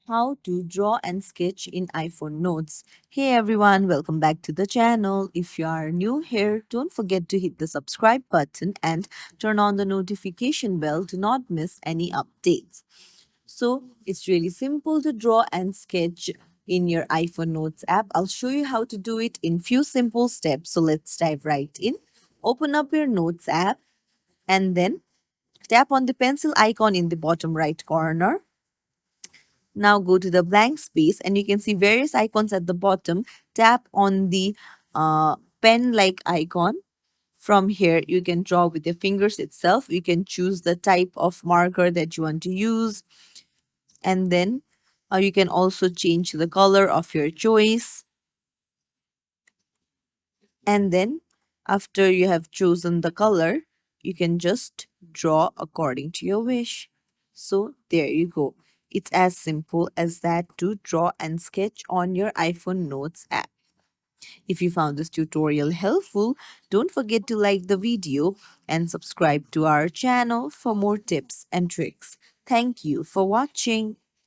how to draw and sketch in iPhone notes. Hey everyone, welcome back to the channel. If you are new here, don't forget to hit the subscribe button and turn on the notification bell to not miss any updates. So, it's really simple to draw and sketch in your iPhone Notes app. I'll show you how to do it in few simple steps. So, let's dive right in. Open up your Notes app and then tap on the pencil icon in the bottom right corner. Now go to the blank space and you can see various icons at the bottom. Tap on the pen like icon. From here, you can draw with your fingers itself. You can choose the type of marker that you want to use. And then you can also change the color of your choice. And then after you have chosen the color, you can just draw according to your wish. So there you go. It's as simple as that to draw and sketch on your iPhone Notes app. If you found this tutorial helpful, don't forget to like the video and subscribe to our channel for more tips and tricks. Thank you for watching.